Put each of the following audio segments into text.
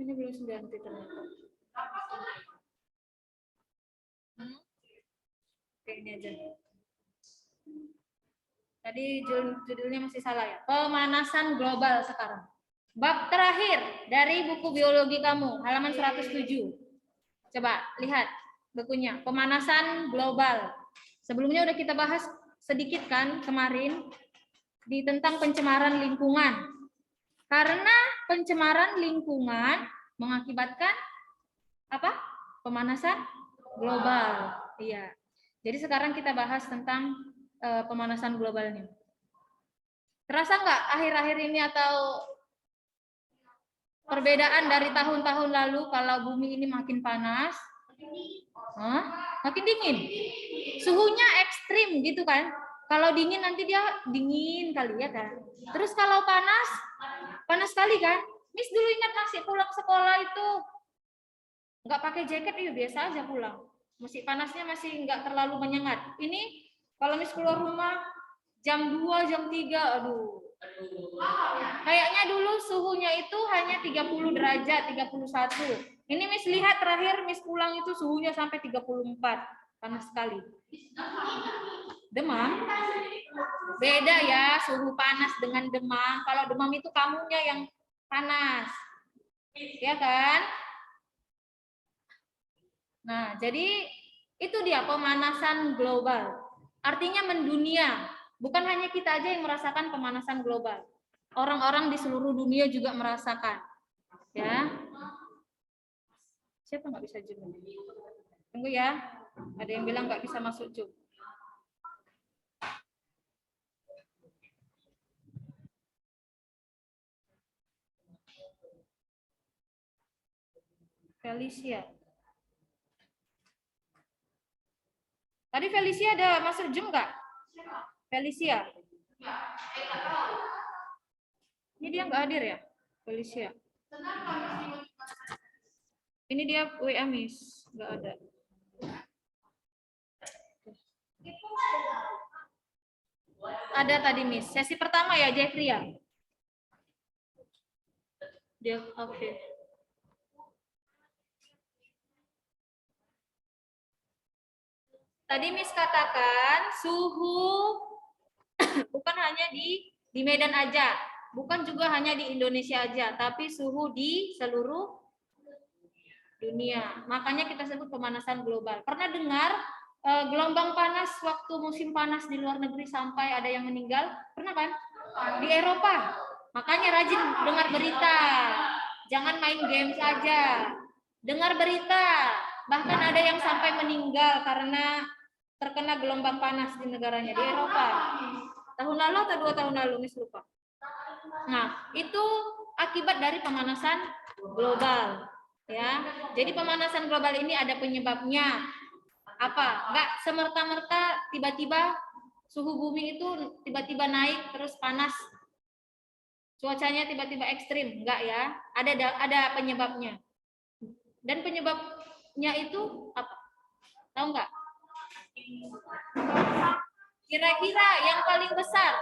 Ini belum 90 ternyata. Oke, ini aja. Tadi judulnya masih salah ya. Pemanasan global sekarang. Bab terakhir dari buku biologi kamu, halaman 107. Coba lihat bukunya, pemanasan global. Sebelumnya udah kita bahas sedikit kan kemarin di tentang pencemaran lingkungan. Karena pencemaran lingkungan mengakibatkan apa? Pemanasan global. Iya. Jadi sekarang kita bahas tentang pemanasan globalnya. Terasa nggak akhir-akhir ini atau perbedaan dari tahun-tahun lalu kalau bumi ini makin panas? Hah? Makin dingin. Suhunya ekstrim gitu kan. Kalau dingin nanti dia dingin kali ya kan. Terus kalau panas, panas sekali kan. Miss dulu ingat masih pulang sekolah itu nggak pakai jaket, iya biasa aja pulang. Masih panasnya masih nggak terlalu menyengat. Ini kalau Miss keluar rumah jam 2, jam 3, aduh. Kayaknya dulu suhunya itu hanya 30 derajat, 31. Ini Miss lihat terakhir Miss pulang itu suhunya sampai 34. Panas sekali. Demam? Beda ya, suhu panas dengan demam. Kalau demam itu kamunya yang panas. Ya kan? Nah, jadi itu dia pemanasan global. Artinya mendunia. Bukan hanya kita aja yang merasakan pemanasan global. Orang-orang di seluruh dunia juga merasakan. Ya. Siapa nggak bisa zoom? Tunggu ya. Ada yang bilang nggak bisa masuk zoom. Felicia. Tadi Felicia ada masuk zoom nggak? Felicia. Ini dia nggak hadir ya, Felicia. Ini dia WA Miss, nggak ada. Ada tadi Miss. Sesi pertama ya Jeffrey ya. Dia oke. Okay. Tadi Miss katakan suhu bukan hanya di Medan aja, bukan juga hanya di Indonesia aja, tapi suhu di seluruh dunia. Makanya kita sebut pemanasan global. Pernah dengar gelombang panas waktu musim panas di luar negeri sampai ada yang meninggal? Pernah kan? Di Eropa. Makanya rajin dengar berita. Jangan main game saja. Dengar berita. Bahkan ada yang sampai meninggal karena terkena gelombang panas di negaranya, di Eropa. Tahun lalu atau 2 tahun lalu, Miss lupa. Nah, itu akibat dari pemanasan global. Ya, jadi pemanasan global ini ada penyebabnya. Apa? Enggak semerta-merta tiba-tiba suhu bumi itu tiba-tiba naik terus panas. Cuacanya tiba-tiba ekstrim, enggak ya? Ada penyebabnya. Dan penyebabnya itu apa? Tahu enggak? Kira-kira yang paling besar?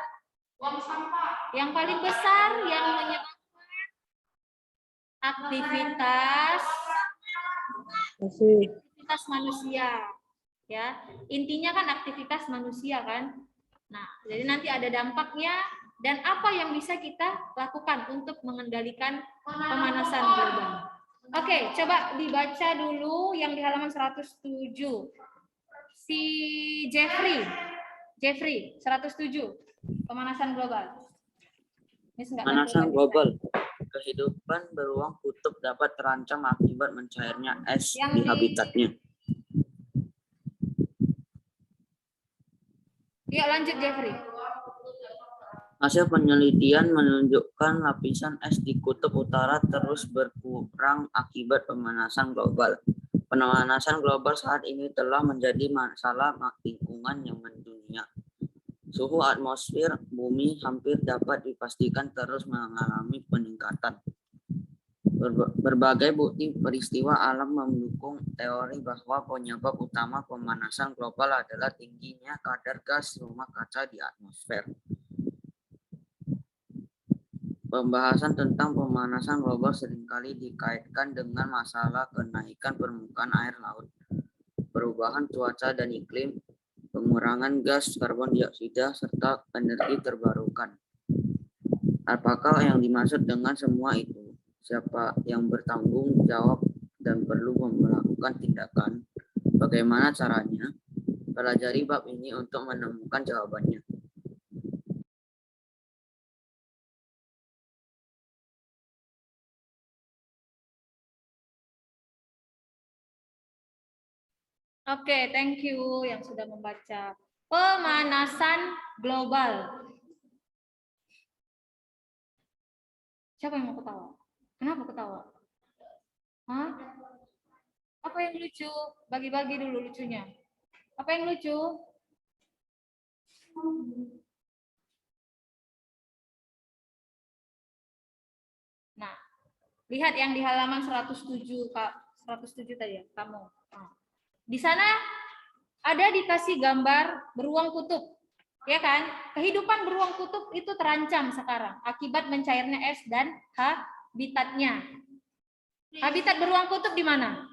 Yang paling besar yang menyebabkan aktivitas manusia, ya intinya kan aktivitas manusia kan. Nah, jadi nanti ada dampaknya dan apa yang bisa kita lakukan untuk mengendalikan pemanasan global. Oke, coba dibaca dulu yang di halaman 107. Si Jeffrey 107 pemanasan global. Pemanasan global. Kehidupan beruang kutub dapat terancam akibat mencairnya es di habitatnya. Ya, lanjut Jeffrey. Hasil penelitian menunjukkan lapisan es di kutub utara terus berkurang akibat pemanasan global. Pemanasan global saat ini telah menjadi masalah lingkungan yang mendunia. Suhu atmosfer bumi hampir dapat dipastikan terus mengalami peningkatan. Berbagai bukti peristiwa alam mendukung teori bahwa penyebab utama pemanasan global adalah tingginya kadar gas rumah kaca di atmosfer. Pembahasan tentang pemanasan global seringkali dikaitkan dengan masalah kenaikan permukaan air laut, perubahan cuaca dan iklim, pengurangan gas karbon dioksida, serta energi terbarukan. Apakah yang dimaksud dengan semua itu? Siapa yang bertanggung jawab dan perlu melakukan tindakan? Bagaimana caranya? Pelajari bab ini untuk menemukan jawabannya. Oke, thank you yang sudah membaca. Pemanasan global. Siapa yang mau ketawa? Kenapa ketawa? Hah? Apa yang lucu? Bagi-bagi dulu lucunya. Apa yang lucu? Nah, lihat yang di halaman 107, Kak. 107 tadi ya, kamu. Nah, di sana ada dikasih gambar beruang kutub. Ya kan? Kehidupan beruang kutub itu terancam sekarang akibat mencairnya es dan habitatnya. Habitat beruang kutub di mana?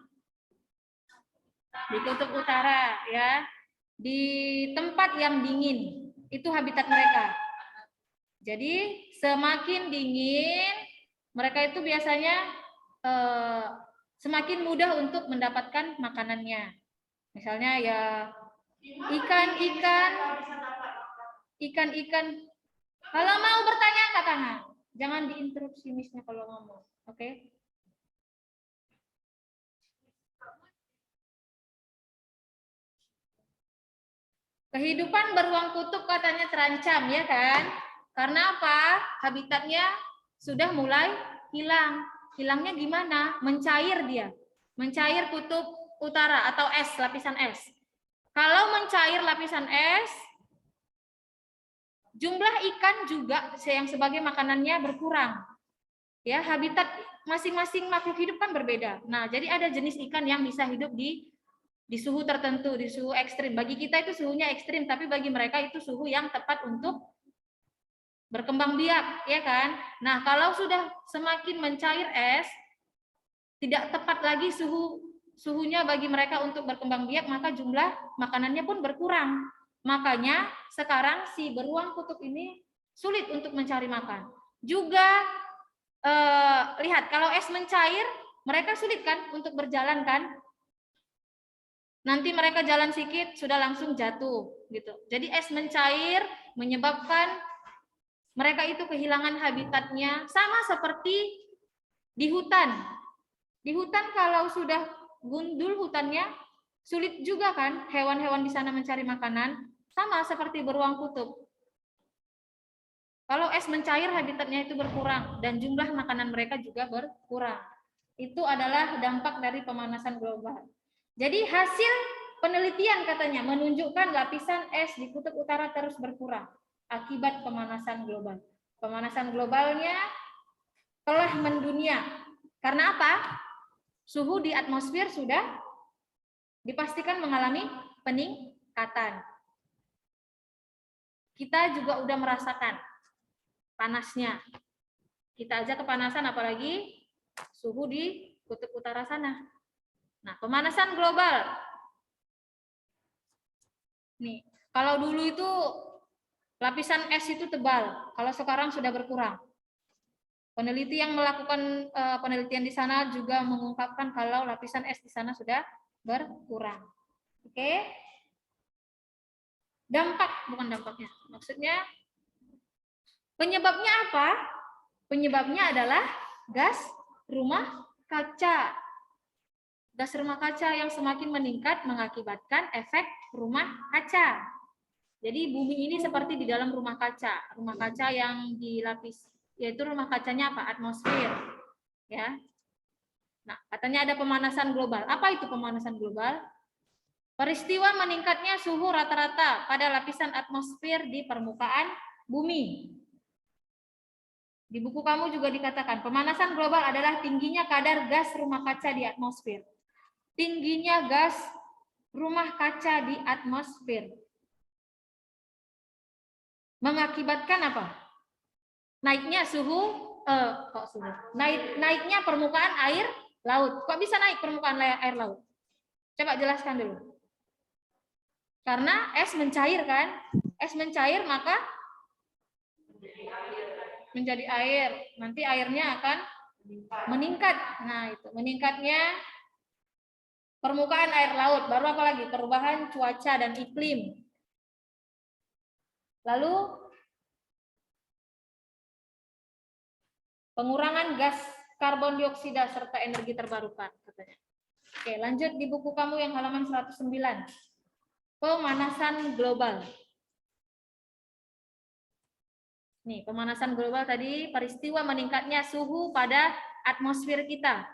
Di kutub utara, ya. Di tempat yang dingin. Itu habitat mereka. Jadi semakin dingin, mereka itu biasanya semakin mudah untuk mendapatkan makanannya. Misalnya ya ikan-ikan. Kalau mau bertanya angkat tangan. Jangan diinterupsi Miss-nya kalau ngomong. Oke? Kehidupan beruang kutub katanya terancam, ya kan? Karena apa? Habitatnya sudah mulai hilang. Hilangnya gimana? Mencair dia. Mencair kutub utara atau es, lapisan es. Kalau mencair lapisan es, jumlah ikan juga yang sebagai makanannya berkurang. Ya, habitat masing-masing makhluk hidup kan berbeda. Nah, jadi ada jenis ikan yang bisa hidup di suhu tertentu, di suhu ekstrim. Bagi kita itu suhunya ekstrim, tapi bagi mereka itu suhu yang tepat untuk berkembang biak, ya kan? Nah, kalau sudah semakin mencair es, tidak tepat lagi suhunya bagi mereka untuk berkembang biak, maka jumlah makanannya pun berkurang. Makanya sekarang si beruang kutub ini sulit untuk mencari makan. Juga lihat kalau es mencair, mereka sulit kan untuk berjalan kan? Nanti mereka jalan sedikit sudah langsung jatuh gitu. Jadi es mencair menyebabkan mereka itu kehilangan habitatnya, sama seperti di hutan. Di hutan kalau sudah gundul hutannya, sulit juga kan hewan-hewan di sana mencari makanan, sama seperti beruang kutub. Kalau es mencair habitatnya itu berkurang dan jumlah makanan mereka juga berkurang. Itu adalah dampak dari pemanasan global. Jadi hasil penelitian katanya menunjukkan lapisan es di kutub utara terus berkurang akibat pemanasan global. Pemanasan globalnya telah mendunia. Karena apa? Suhu di atmosfer sudah dipastikan mengalami peningkatan. Kita juga udah merasakan panasnya. Kita aja kepanasan, apalagi suhu di kutub utara sana. Nah, pemanasan global. Nih, kalau dulu itu lapisan es itu tebal, kalau sekarang sudah berkurang. Peneliti yang melakukan penelitian di sana juga mengungkapkan kalau lapisan es di sana sudah berkurang. Oke? Dampak, bukan dampaknya. Maksudnya penyebabnya apa? Penyebabnya adalah gas rumah kaca. Gas rumah kaca yang semakin meningkat mengakibatkan efek rumah kaca. Jadi bumi ini seperti di dalam rumah kaca. Rumah kaca yang dilapis, yaitu rumah kacanya apa? Atmosfer. Ya. Nah, katanya ada pemanasan global. Apa itu pemanasan global? Peristiwa meningkatnya suhu rata-rata pada lapisan atmosfer di permukaan bumi. Di buku kamu juga dikatakan, pemanasan global adalah tingginya kadar gas rumah kaca di atmosfer. Tingginya gas rumah kaca di atmosfer mengakibatkan apa? Naiknya suhu kok suhu? Naiknya permukaan air laut. Kok bisa naik permukaan air laut? Coba jelaskan dulu. Karena es mencair kan? Es mencair maka menjadi air. Nanti airnya akan meningkat. Nah, itu meningkatnya permukaan air laut. Baru apa lagi? Perubahan cuaca dan iklim. Lalu pengurangan gas karbon dioksida serta energi terbarukan katanya. Oke, lanjut di buku kamu yang halaman 109. Pemanasan global. Nih, pemanasan global tadi peristiwa meningkatnya suhu pada atmosfer kita.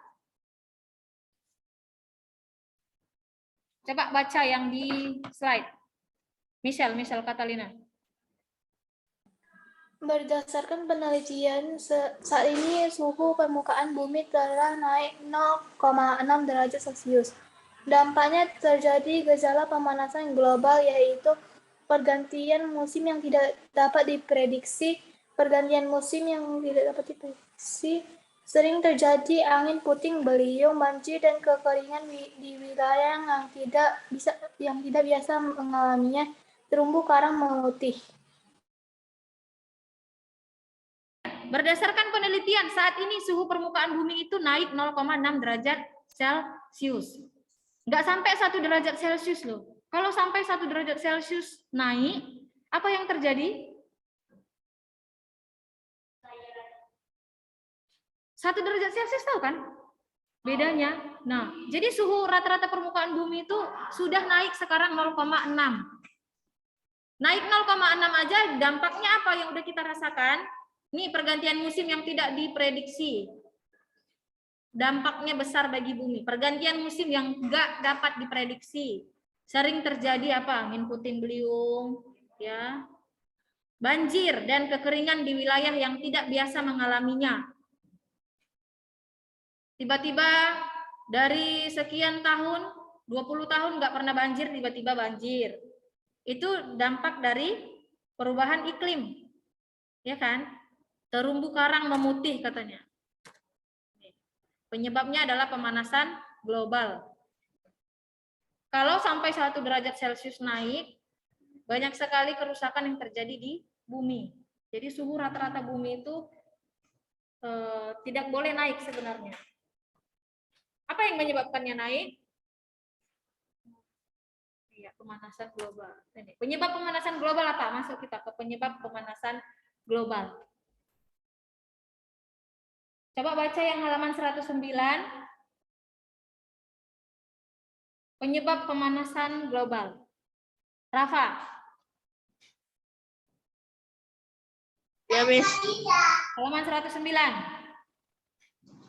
Coba baca yang di slide. Michelle Catalina. Berdasarkan penelitian, saat ini suhu permukaan bumi telah naik 0,6 derajat Celcius. Dampaknya terjadi gejala pemanasan global, yaitu pergantian musim yang tidak dapat diprediksi. Sering terjadi angin puting beliung, banjir, dan kekeringan di wilayah yang tidak biasa mengalaminya. Terumbu karang memutih. Berdasarkan penelitian, saat ini suhu permukaan bumi itu naik 0,6 derajat Celcius. Nggak sampai 1 derajat Celcius loh. Kalau sampai 1 derajat Celcius naik, apa yang terjadi? 1 derajat Celcius tahu kan? Bedanya. Nah, jadi suhu rata-rata permukaan bumi itu sudah naik sekarang 0,6. Naik 0,6 aja dampaknya apa yang udah kita rasakan? Nih pergantian musim yang tidak diprediksi. Dampaknya besar bagi bumi. Pergantian musim yang enggak dapat diprediksi. Sering terjadi apa? Angin puting beliung, ya. Banjir dan kekeringan di wilayah yang tidak biasa mengalaminya. Tiba-tiba dari sekian tahun, 20 tahun enggak pernah banjir, tiba-tiba banjir. Itu dampak dari perubahan iklim. Ya kan? Terumbu karang memutih katanya. Penyebabnya adalah pemanasan global. Kalau sampai 1 derajat Celcius naik, banyak sekali kerusakan yang terjadi di bumi. Jadi suhu rata-rata bumi itu tidak boleh naik sebenarnya. Apa yang menyebabkannya naik? Iya, pemanasan global. Ini. Penyebab pemanasan global apa? Masuk kita ke penyebab pemanasan global. Coba baca yang halaman 109. Penyebab pemanasan global. Rafa. Ya, Miss. Halaman 109.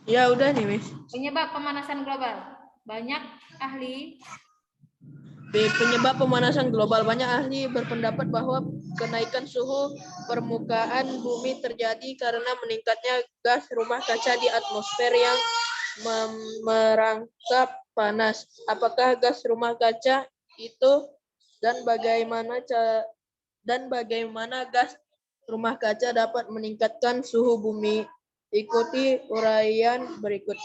Ya, udah nih, Miss. Penyebab pemanasan global. Banyak ahli. Penyebab pemanasan global. Banyak ahli berpendapat bahwa kenaikan suhu permukaan bumi terjadi karena meningkatnya gas rumah kaca di atmosfer yang merangkap panas. Apakah gas rumah kaca itu dan bagaimana gas rumah kaca dapat meningkatkan suhu bumi? Ikuti uraian berikut.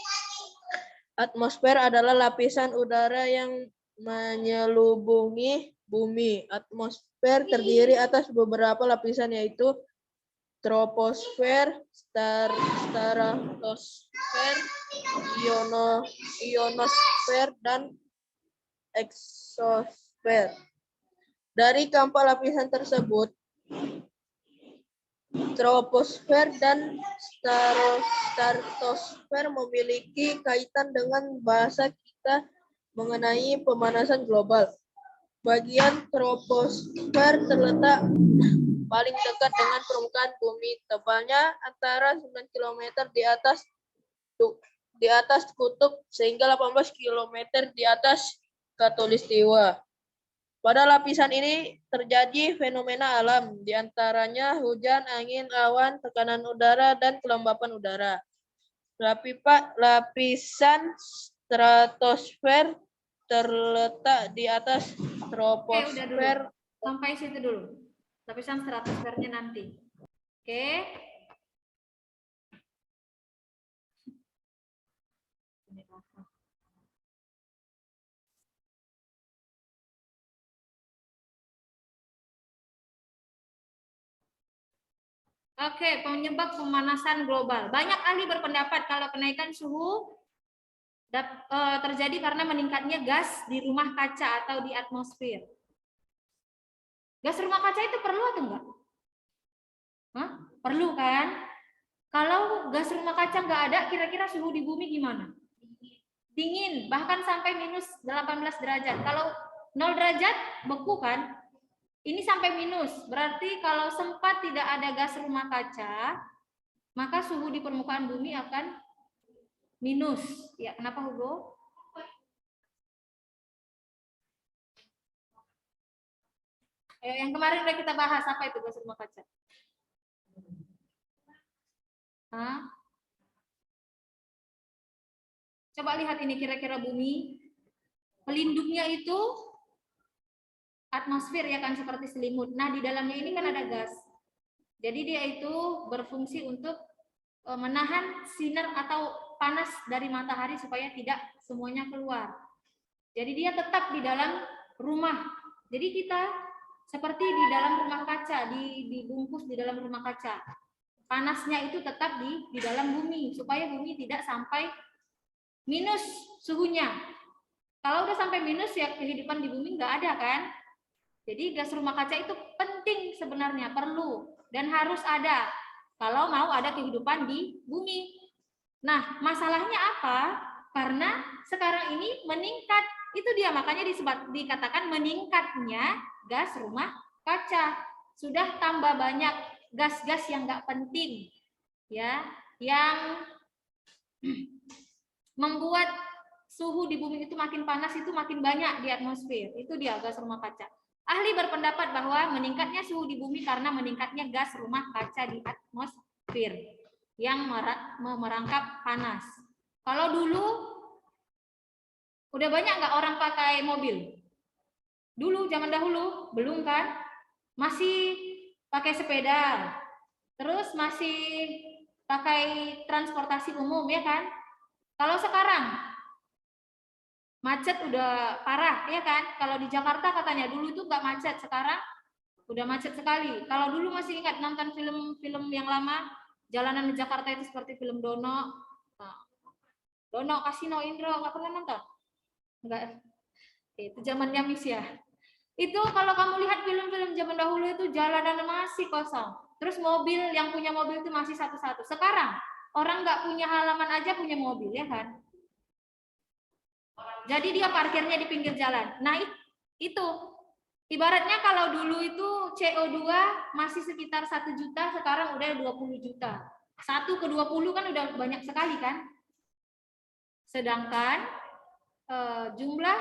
Atmosfer adalah lapisan udara yang menyelubungi bumi. Atmosfer terdiri atas beberapa lapisan, yaitu troposfer, stratosfer, ionosfer, dan eksosfer. Dari keempat lapisan tersebut, troposfer dan stratosfer memiliki kaitan dengan bahasa kita mengenai pemanasan global. Bagian troposfer terletak paling dekat dengan permukaan bumi, tebalnya antara 9 km di atas kutub sehingga 18 km di atas khatulistiwa. Pada lapisan ini terjadi fenomena alam, diantaranya hujan, angin, awan, tekanan udara, dan kelembapan udara. Lapisan stratosfer terletak di atas troposfer. Sampai situ dulu. Lapisan stratosfernya nanti. Oke. Oke, penyebab pemanasan global. Banyak ahli berpendapat kalau kenaikan suhu terjadi karena meningkatnya gas di rumah kaca atau di atmosfer. Gas rumah kaca itu perlu atau enggak? Hah? Perlu kan? Kalau gas rumah kaca nggak ada, kira-kira suhu di bumi gimana? Dingin, bahkan sampai minus 18 derajat. Kalau 0 derajat, beku kan? Ini sampai minus. Berarti kalau sempat tidak ada gas rumah kaca, maka suhu di permukaan bumi akan minus. Ya, kenapa Hugo? Yang kemarin udah kita bahas, apa itu gas rumah kaca? Hah? Coba lihat ini kira-kira bumi. Pelindungnya itu atmosfer ya kan, seperti selimut. Nah, di dalamnya ini kan ada gas. Jadi dia itu berfungsi untuk menahan sinar atau panas dari matahari supaya tidak semuanya keluar. Jadi dia tetap di dalam rumah. Jadi kita seperti di dalam rumah kaca, dibungkus di dalam rumah kaca. Panasnya itu tetap di dalam bumi supaya bumi tidak sampai minus suhunya. Kalau udah sampai minus ya kehidupan di bumi nggak ada kan. Jadi gas rumah kaca itu penting sebenarnya, perlu dan harus ada kalau mau ada kehidupan di bumi. Nah, masalahnya apa? Karena sekarang ini meningkat. Itu dia makanya dikatakan meningkatnya gas rumah kaca. Sudah tambah banyak gas-gas yang nggak penting, ya, yang membuat suhu di bumi itu makin panas, itu makin banyak di atmosfer. Itu dia gas rumah kaca. Ahli berpendapat bahwa meningkatnya suhu di bumi karena meningkatnya gas rumah kaca di atmosfer yang merangkap panas. Kalau dulu udah banyak nggak orang pakai mobil? Dulu zaman dahulu belum kan? Masih pakai sepeda, terus masih pakai transportasi umum ya kan? Kalau sekarang macet udah parah ya kan? Kalau di Jakarta katanya dulu itu nggak macet, sekarang udah macet sekali. Kalau dulu masih ingat nonton film-film yang lama, jalanan di Jakarta itu seperti film Dono. Nah, Dono, Kasino, Indro, nggak pernah nonton? Enggak. Itu zamannya Miss ya. Itu kalau kamu lihat film-film zaman dahulu itu jalanan masih kosong. Terus mobil, yang punya mobil itu masih satu-satu. Sekarang orang nggak punya halaman aja punya mobil ya kan. Jadi dia parkirnya di pinggir jalan. Nah itu ibaratnya kalau dulu itu CO2 masih sekitar 1 juta, sekarang udah 20 juta. 1 ke 20 kan udah banyak sekali kan. Sedangkan jumlah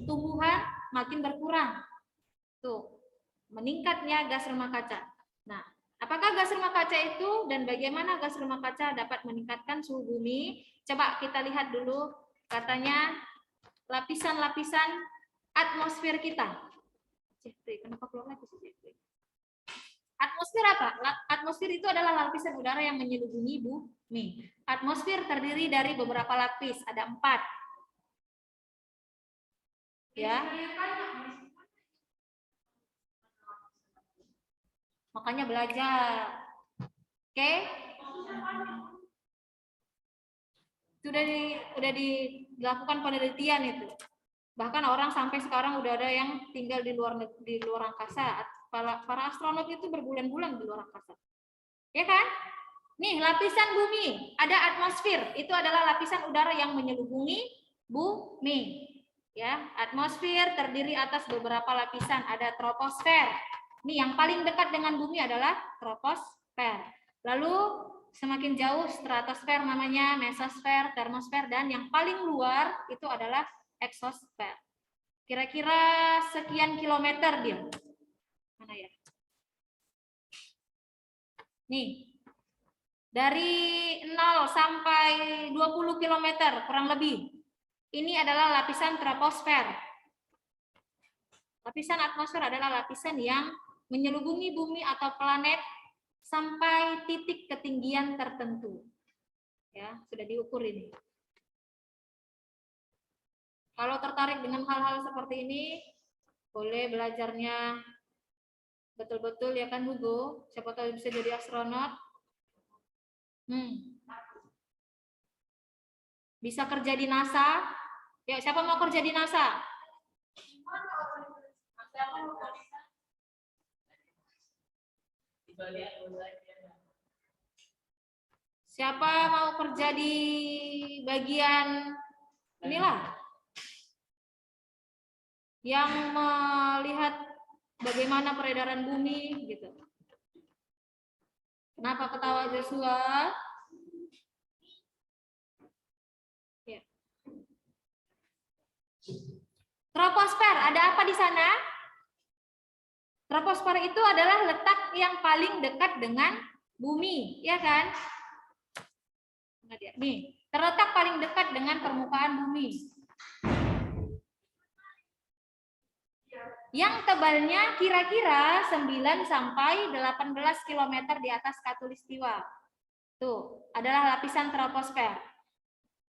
tumbuhan makin berkurang. Tuh, meningkatnya gas rumah kaca. Nah, apakah gas rumah kaca itu dan bagaimana gas rumah kaca dapat meningkatkan suhu bumi? Coba kita lihat dulu, katanya lapisan-lapisan atmosfer kita. Kenapa keluar lagi sih? Atmosfer apa? Atmosfer itu adalah lapisan udara yang menyelimuti bumi. Atmosfer terdiri dari beberapa lapis, ada 4. Ya. Makanya belajar. Oke? Sudah dilakukan penelitian itu. Bahkan orang sampai sekarang udah ada yang tinggal di luar angkasa. Para astronot itu berbulan-bulan di luar angkasa. Ya kan? Nih, lapisan bumi, ada atmosfer. Itu adalah lapisan udara yang menyelimuti bumi. Ya, atmosfer terdiri atas beberapa lapisan. Ada troposfer. Nih, yang paling dekat dengan bumi adalah troposfer. Lalu semakin jauh stratosfer namanya, mesosfer, termosfer, dan yang paling luar itu adalah eksosfer. Kira-kira sekian kilometer dia. Mana ya? Nih. Dari 0 sampai 20 km kurang lebih. Ini adalah lapisan troposfer. Lapisan atmosfer adalah lapisan yang menyelimuti bumi atau planet sampai titik ketinggian tertentu. Ya, sudah diukur ini. Kalau tertarik dengan hal-hal seperti ini, boleh belajarnya Betul-betul ya kan Hugo? Siapa tahu bisa jadi astronot. Bisa kerja di NASA. Ya, siapa mau kerja di NASA? Siapa mau kerja di bagian inilah? Yang melihat bagaimana peredaran bumi gitu. Kenapa ketawa Joshua? Ya. Troposfer, ada apa di sana? Troposfer itu adalah letak yang paling dekat dengan bumi, ya kan? Nih, terletak paling dekat dengan permukaan bumi. Yang tebalnya kira-kira 9 sampai 18 km di atas khatulistiwa. Tuh, adalah lapisan troposfer.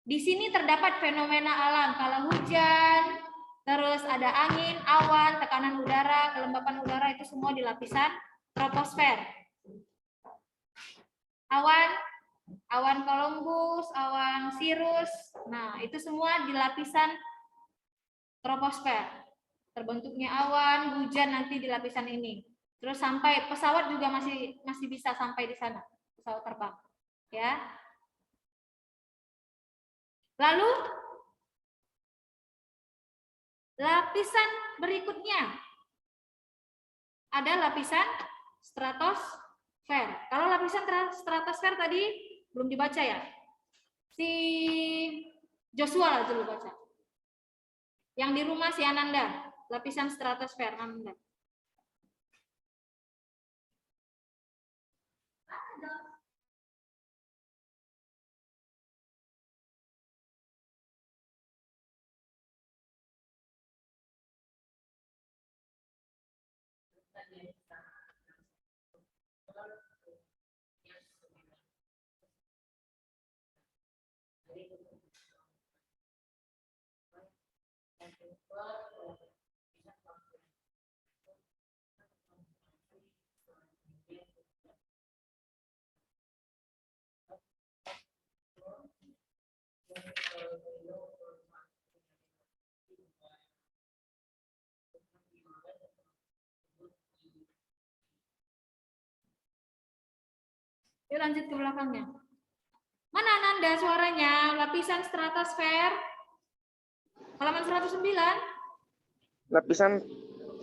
Di sini terdapat fenomena alam, kalau hujan, terus ada angin, awan, tekanan udara, kelembapan udara, itu semua di lapisan troposfer. Awan Columbus, awan Cirrus, nah itu semua di lapisan troposfer. Terbentuknya awan, hujan nanti di lapisan ini. Terus sampai pesawat juga masih bisa sampai di sana, pesawat terbang, ya. Lalu lapisan berikutnya ada lapisan stratosfer. Kalau lapisan stratosfer tadi belum dibaca ya. Si Joshua lah dulu baca. Yang di rumah si Ananda, lapisan stratosfer Ananda. Yuk lanjut ke belakangnya. Mana Ananda suaranya? Lapisan stratosfer. Halaman 109.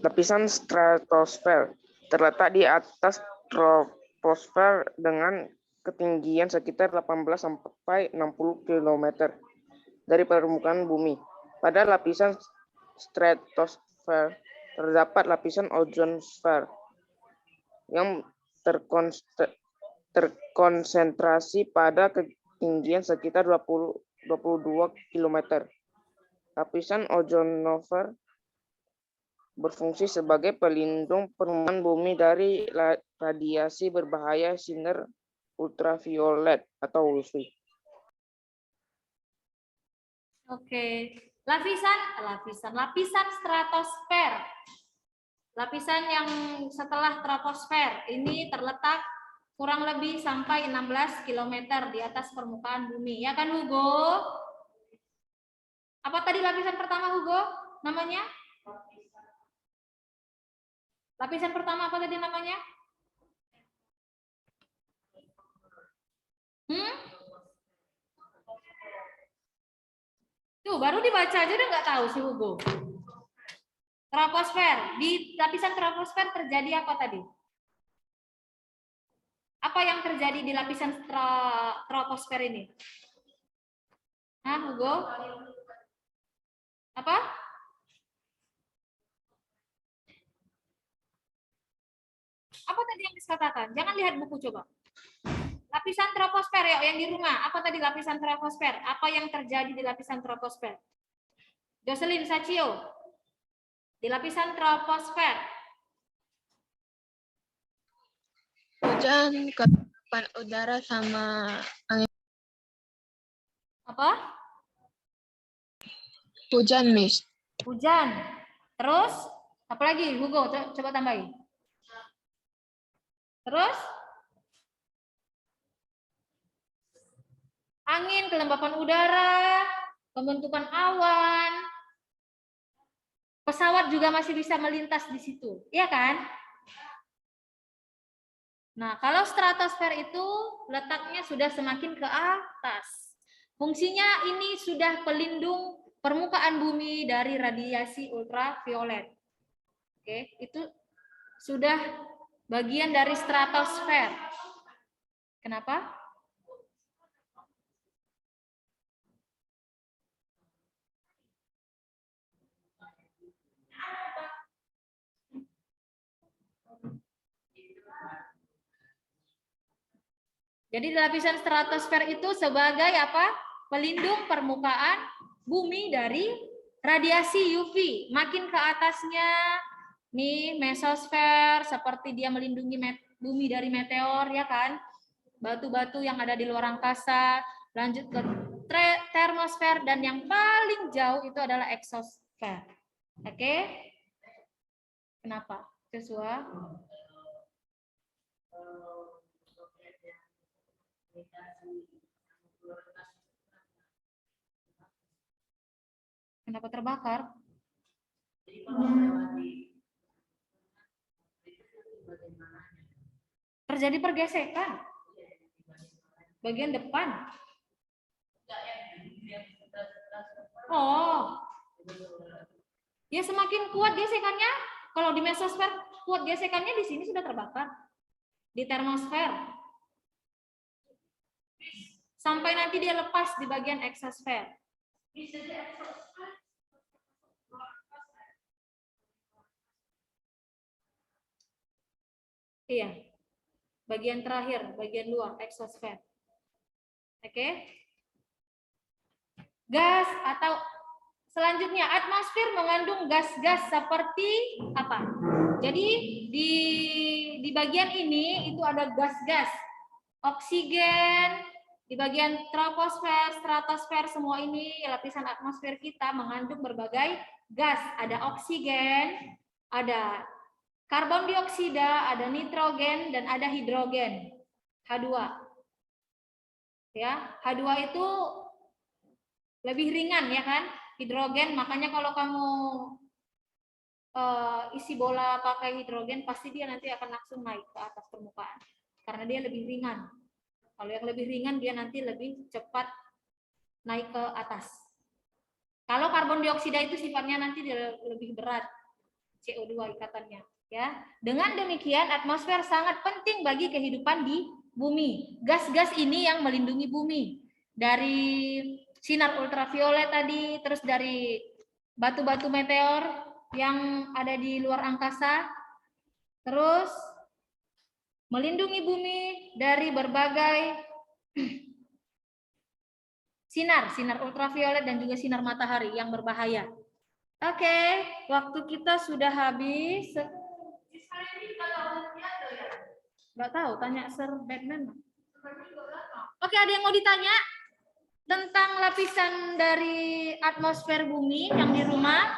Lapisan stratosfer terletak di atas troposfer dengan ketinggian sekitar 18 sampai 60 km dari permukaan bumi. Pada lapisan stratosfer terdapat lapisan ozonsfer yang terkonsentrasi pada ketinggian sekitar 22 km. Lapisan ozonsfer berfungsi sebagai pelindung permukaan bumi dari radiasi berbahaya sinar ultraviolet atau UV. Oke, lapisan stratosfer. Lapisan yang setelah troposfer ini terletak kurang lebih sampai 16 km di atas permukaan bumi. Ya kan Hugo? Apa tadi lapisan pertama Hugo? Namanya? Lapisan pertama apa tadi namanya? Tuh, baru dibaca aja udah nggak tahu si Hugo. Troposfer. Di lapisan troposfer terjadi apa tadi? Apa yang terjadi di lapisan troposfer ini? Hah, Hugo? Apa? Apa tadi yang dikatakan? Jangan lihat buku coba. Lapisan troposfer ya, yang di rumah. Apa tadi lapisan troposfer? Apa yang terjadi di lapisan troposfer? Jocelyn Sachio. Di lapisan troposfer. Hujan, kelembapan udara sama angin. Apa? Hujan, Miss. Hujan. Terus apa lagi? Hugo, coba tambahin. Terus angin, kelembapan udara, pembentukan awan. Pesawat juga masih bisa melintas di situ, iya kan? Nah, kalau stratosfer itu letaknya sudah semakin ke atas. Fungsinya ini sudah pelindung permukaan bumi dari radiasi ultraviolet. Oke, itu sudah bagian dari stratosfer. Kenapa? Jadi lapisan stratosfer itu sebagai apa? Pelindung permukaan bumi dari radiasi UV. Makin ke atasnya nih mesosfer, seperti dia melindungi bumi dari meteor, ya kan? Batu-batu yang ada di luar angkasa. Lanjut ke termosfer, dan yang paling jauh itu adalah eksosfer. Oke? Kenapa? Siswa? Kenapa terbakar? Terjadi pergesekan. Bagian depan. Oh. Ya semakin kuat gesekannya. Kalau di mesosfer kuat gesekannya, di sini sudah terbakar. Di termosfer. Sampai nanti dia lepas di bagian eksosfer. Iya. Bagian terakhir, bagian luar, eksosfer. Oke. Gas atau selanjutnya, atmosfer mengandung gas-gas seperti apa? Jadi di bagian ini itu ada gas-gas. Oksigen, di bagian troposfer, stratosfer, semua ini lapisan atmosfer kita mengandung berbagai gas. Ada oksigen, ada karbon dioksida, ada nitrogen, dan ada hidrogen. H2. Ya, H2 itu lebih ringan, ya kan? Hidrogen, makanya kalau kamu isi bola pakai hidrogen, pasti dia nanti akan langsung naik ke atas permukaan. Karena dia lebih ringan. Kalau yang lebih ringan, dia nanti lebih cepat naik ke atas. Kalau karbon dioksida itu sifatnya nanti lebih berat, CO2 ikatannya. Ya, dengan demikian atmosfer sangat penting bagi kehidupan di bumi. Gas-gas ini yang melindungi bumi dari sinar ultraviolet tadi, terus dari batu-batu meteor yang ada di luar angkasa, terus melindungi bumi dari berbagai sinar ultraviolet dan juga sinar matahari yang berbahaya. Oke, waktu kita sudah habis. Nggak tahu, tanya Sir Batman. Oke, ada yang mau ditanya tentang lapisan dari atmosfer bumi yang di rumah?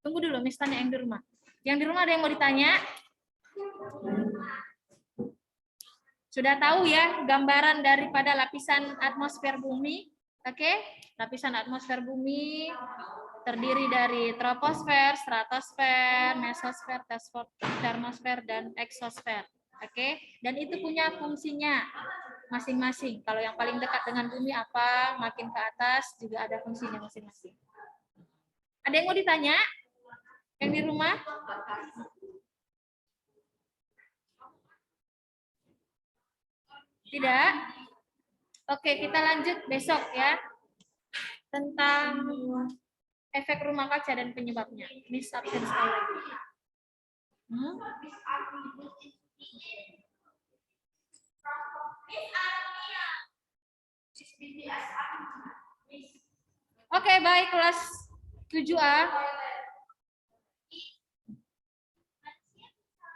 Tunggu dulu, Miss tanya yang di rumah. Yang di rumah ada yang mau ditanya? Sudah tahu ya gambaran daripada lapisan atmosfer bumi? Oke, lapisan atmosfer bumi terdiri dari troposfer, stratosfer, mesosfer, termosfer, dan eksosfer. Oke, dan itu punya fungsinya masing-masing. Kalau yang paling dekat dengan bumi apa, makin ke atas juga ada fungsinya masing-masing. Ada yang mau ditanya? Yang di rumah? Tidak? Oke, kita lanjut besok ya. Tentang efek rumah kaca dan penyebabnya. Miss absen sekali lagi. Oke, baik kelas 7A.